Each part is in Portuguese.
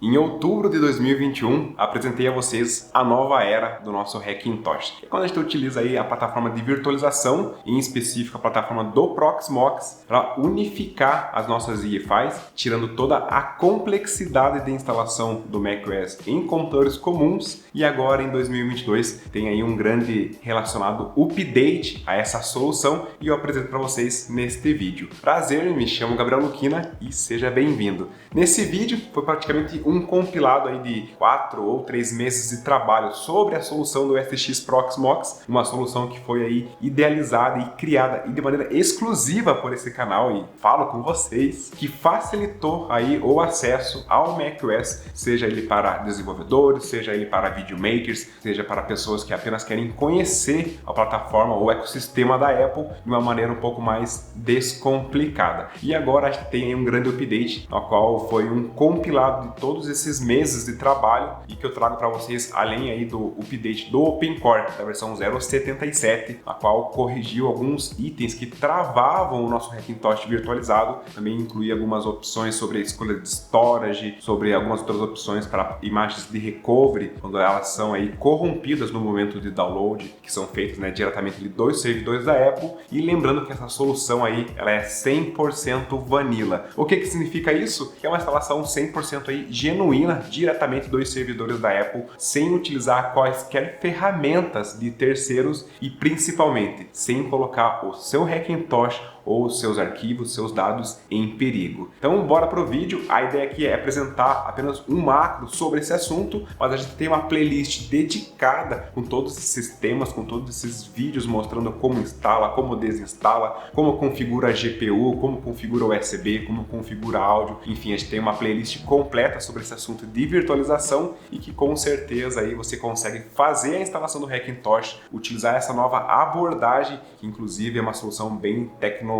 Em outubro de 2021, apresentei a vocês a nova era do nosso Hackintosh, que é quando a gente utiliza aí a plataforma de virtualização, em específico a plataforma do Proxmox, para unificar as nossas EFIs, tirando toda a complexidade de instalação do macOS em computadores comuns. E agora em 2022 tem aí um grande relacionado update a essa solução e eu apresento para vocês neste vídeo. Prazer, me chamo Gabriel Luquina e seja bem-vindo. Nesse vídeo foi praticamente um compilado aí de 4 ou 3 meses de trabalho sobre a solução do SX Proxmox, uma solução que foi aí idealizada e criada e de maneira exclusiva por esse canal, e falo com vocês, que facilitou aí o acesso ao macOS, seja ele para desenvolvedores, seja ele para videomakers, seja para pessoas que apenas querem conhecer a plataforma ou o ecossistema da Apple de uma maneira um pouco mais descomplicada. E agora a gente tem aí um grande update, no qual foi um compilado de todos esses meses de trabalho e que eu trago para vocês, além aí do update do OpenCore da versão 0.77, a qual corrigiu alguns itens que travavam o nosso Hackintosh virtualizado, também incluía algumas opções sobre a escolha de storage, sobre algumas outras opções para imagens de recovery, quando elas são aí corrompidas no momento de download, que são feitas diretamente dos servidores da Apple. E lembrando que essa solução aí, ela é 100% vanilla. O que significa isso? Que é uma instalação 100% aí genuína, diretamente dos servidores da Apple, sem utilizar quaisquer ferramentas de terceiros e principalmente sem colocar o seu Hackintosh ou seus arquivos, seus dados em perigo. Então bora pro vídeo. A ideia aqui é apresentar apenas um macro sobre esse assunto, mas a gente tem uma playlist dedicada com todos esses temas, com todos esses vídeos mostrando como instala, como desinstala, como configura a GPU, como configura o USB, como configura áudio. Enfim, a gente tem uma playlist completa sobre esse assunto de virtualização e que com certeza aí você consegue fazer a instalação do Hackintosh, utilizar essa nova abordagem, que inclusive é uma solução bem tecnológica,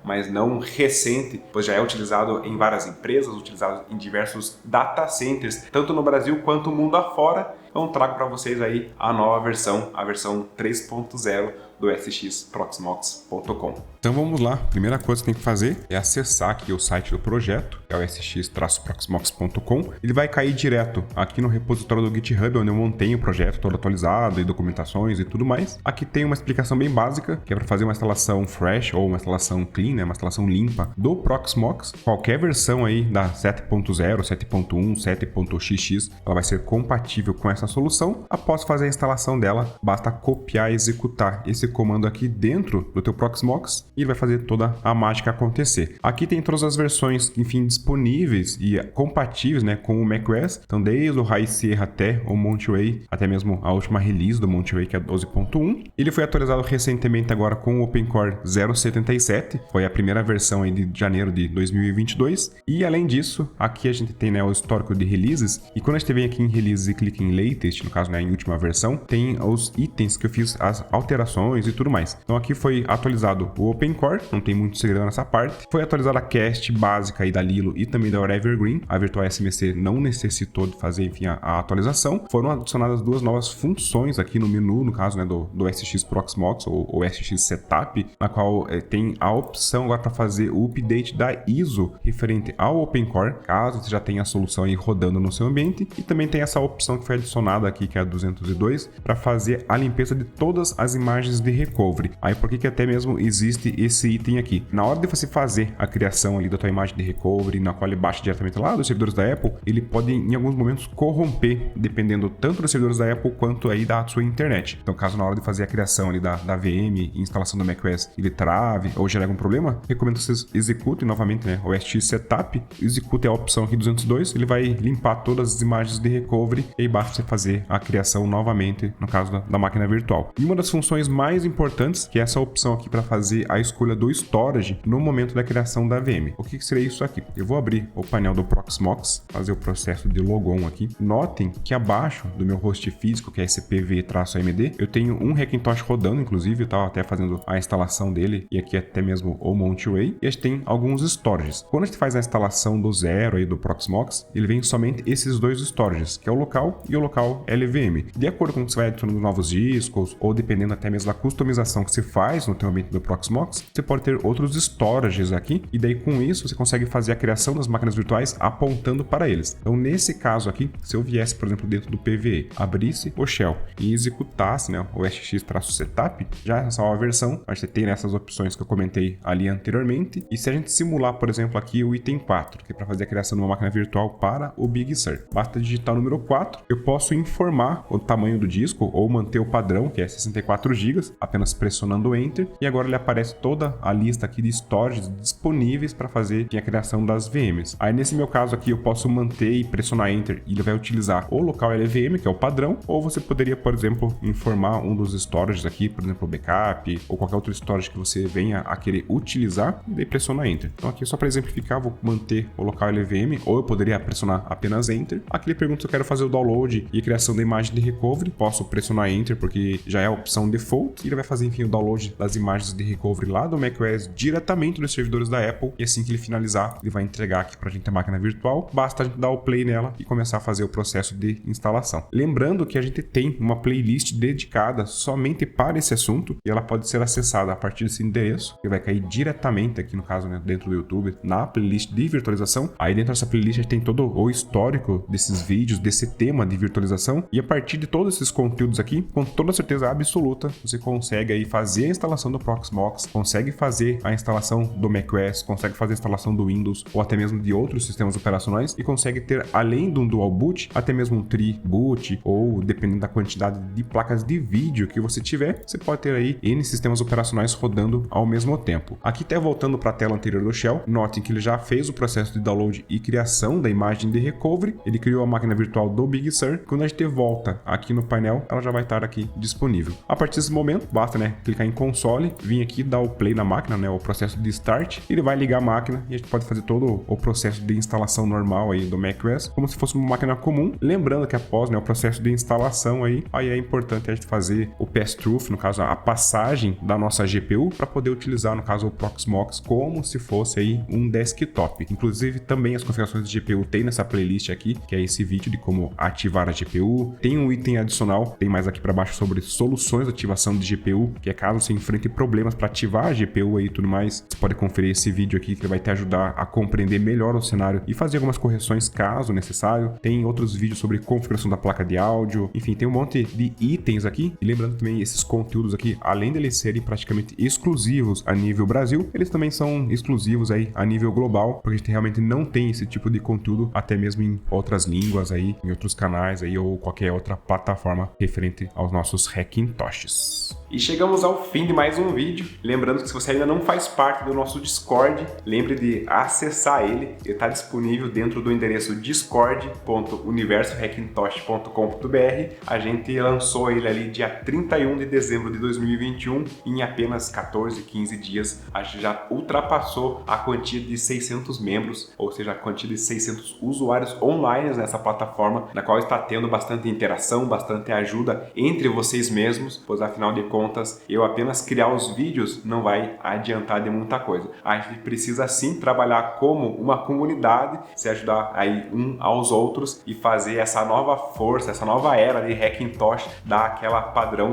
mas não recente, pois já é utilizado em várias empresas, utilizado em diversos data centers, tanto no Brasil quanto mundo afora. Então trago para vocês aí a nova versão, a versão 3.0 do sxproxmox.com. Então vamos lá, a primeira coisa que tem que fazer é acessar aqui o site do projeto, que é o sx-proxmox.com. Ele vai cair direto aqui no repositório do GitHub, onde eu montei o projeto todo atualizado e documentações e tudo mais. Aqui tem uma explicação bem básica, que é para fazer uma instalação fresh ou uma instalação clean, uma instalação limpa do Proxmox. Qualquer versão aí da 7.0, 7.1, 7.xx, ela vai ser compatível com essa solução. Após fazer a instalação dela, basta copiar e executar esse comando aqui dentro do teu Proxmox e ele vai fazer toda a mágica acontecer. Aqui tem todas as versões, enfim, disponíveis e compatíveis, com o macOS. Então, desde o High Sierra até o Monterey, até mesmo a última release do Monterey, que é 12.1. Ele foi atualizado recentemente agora com o OpenCore 0.77, foi a primeira versão aí de janeiro de 2022. E além disso, aqui a gente tem o histórico de releases, e quando a gente vem aqui em releases e clica em latest, no caso, em última versão, tem os itens que eu fiz as alterações e tudo mais. Então aqui foi atualizado o OpenCore, não tem muito segredo nessa parte. Foi atualizada a cache básica aí da Lilo e também da Evergreen. A Virtual SMC não necessitou de fazer, enfim, a atualização. Foram adicionadas duas novas funções aqui no menu, no caso, do SX Proxmox ou SX Setup, na qual tem a opção agora para fazer o update da ISO referente ao OpenCore, caso você já tenha a solução aí rodando no seu ambiente. E também tem essa opção que foi adicionada aqui, que é a 202, para fazer a limpeza de todas as imagens de recovery. Aí por que até mesmo existe esse item aqui? Na hora de você fazer a criação ali da tua imagem de recovery, na qual ele baixa diretamente lá dos servidores da Apple, ele pode em alguns momentos corromper, dependendo tanto dos servidores da Apple quanto aí da sua internet. Então, caso na hora de fazer a criação ali da VM e instalação do macOS ele trave ou gere algum problema, recomendo que vocês executem novamente o SX Setup, execute a opção aqui 202, ele vai limpar todas as imagens de recovery e aí basta você fazer a criação novamente, no caso da máquina virtual. E uma das funções mais importantes, que é essa opção aqui para fazer a escolha do storage no momento da criação da VM. O que seria isso aqui? Eu vou abrir o painel do Proxmox, fazer o processo de logon aqui. Notem que abaixo do meu host físico, que é SPV-AMD, eu tenho um Hackintosh rodando, inclusive eu estava até fazendo a instalação dele, e aqui até mesmo o Monterey, e a gente tem alguns storages. Quando a gente faz a instalação do zero aí do Proxmox, ele vem somente esses dois storages, que é o local e o local local LVM. De acordo com o que você vai adicionando novos discos, ou dependendo até mesmo da customização que você faz no teu ambiente do Proxmox, você pode ter outros storages aqui, e daí com isso você consegue fazer a criação das máquinas virtuais apontando para eles. Então nesse caso aqui, se eu viesse, por exemplo, dentro do PVE, abrisse o shell e executasse, né, o SX-setup, já nessa nova versão, a gente tem essas opções que eu comentei ali anteriormente, e se a gente simular, por exemplo, aqui o item 4, que é para fazer a criação de uma máquina virtual para o Big Sur, basta digitar o número 4, eu posso informar o tamanho do disco ou manter o padrão, que é 64 GB, apenas pressionando o Enter, e agora ele aparece toda a lista aqui de storages disponíveis para fazer a criação das VMs. Aí nesse meu caso aqui eu posso manter e pressionar Enter e ele vai utilizar o local LVM, que é o padrão, ou você poderia, por exemplo, informar um dos storages aqui, por exemplo, o backup ou qualquer outro storage que você venha a querer utilizar, e daí pressiona Enter. Então aqui só para exemplificar, vou manter o local LVM, ou eu poderia pressionar apenas Enter. Aqui ele pergunta se eu quero fazer o download e criação da imagem de recovery, posso pressionar Enter porque já é a opção default, e ele vai fazer, enfim, o download das imagens de recovery lá do macOS diretamente nos servidores da Apple, e assim que ele finalizar, ele vai entregar aqui pra gente a máquina virtual, basta a gente dar o play nela e começar a fazer o processo de instalação. Lembrando que a gente tem uma playlist dedicada somente para esse assunto, e ela pode ser acessada a partir desse endereço, que vai cair diretamente aqui no caso, né, dentro do YouTube, na playlist de virtualização. Aí dentro dessa playlist a gente tem todo o histórico desses vídeos, desse tema de virtualização, e a partir de todos esses conteúdos aqui, com toda certeza absoluta, você consegue aí fazer a instalação do Proxmox, consegue fazer a instalação do macOS, consegue fazer a instalação do Windows ou até mesmo de outros sistemas operacionais, e consegue ter, além de um dual boot, até mesmo um tri boot, ou dependendo da quantidade de placas de vídeo que você tiver, você pode ter aí N sistemas operacionais rodando ao mesmo tempo. Aqui até voltando para a tela anterior do Shell, notem que ele já fez o processo de download e criação da imagem de recovery, ele criou a máquina virtual do Big Sur. Quando a gente volta aqui no painel, ela já vai estar aqui disponível. A partir desse momento, basta, né, clicar em console, vir aqui, dar o play na máquina, né, o processo de start, ele vai ligar a máquina e a gente pode fazer todo o processo de instalação normal aí do macOS, como se fosse uma máquina comum. Lembrando que após, né, o processo de instalação aí é importante a gente fazer o pass-through, no caso a passagem da nossa GPU, para poder utilizar, no caso, o Proxmox como se fosse aí um desktop. Inclusive também as configurações de GPU tem nessa playlist aqui, que é esse vídeo de como ativar a GPU. Tem um item adicional, tem mais aqui para baixo sobre soluções de ativação de GPU, que é caso você enfrente problemas para ativar a GPU aí e tudo mais, você pode conferir esse vídeo aqui que vai te ajudar a compreender melhor o cenário e fazer algumas correções caso necessário. Tem outros vídeos sobre configuração da placa de áudio, enfim, tem um monte de itens aqui. E lembrando também, esses conteúdos aqui, além de eles serem praticamente exclusivos a nível Brasil, eles também são exclusivos aí a nível global, porque a gente realmente não tem esse tipo de conteúdo até mesmo em outras línguas aí, em outros canais aí ou qualquer outra plataforma referente aos nossos Hackintoshes. E chegamos ao fim de mais um vídeo. Lembrando que se você ainda não faz parte do nosso Discord, lembre de acessar ele. Ele está disponível dentro do endereço discord.universohackintosh.com.br. A gente lançou ele ali dia 31 de dezembro de 2021. Em apenas 14, 15 dias, a gente já ultrapassou a quantia de 600 membros, ou seja, a quantia de 600 usuários online nessa plataforma, na qual está tendo bastante interação, bastante ajuda entre vocês mesmos, pois afinal de contas, eu apenas criar os vídeos não vai adiantar de muita coisa. A gente precisa sim trabalhar como uma comunidade, se ajudar aí um aos outros e fazer essa nova força, essa nova era de Hackintosh dar aquela padrão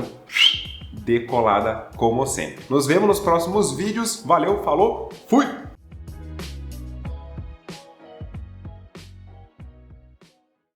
decolada como sempre. Nos vemos nos próximos vídeos. Valeu, falou, fui!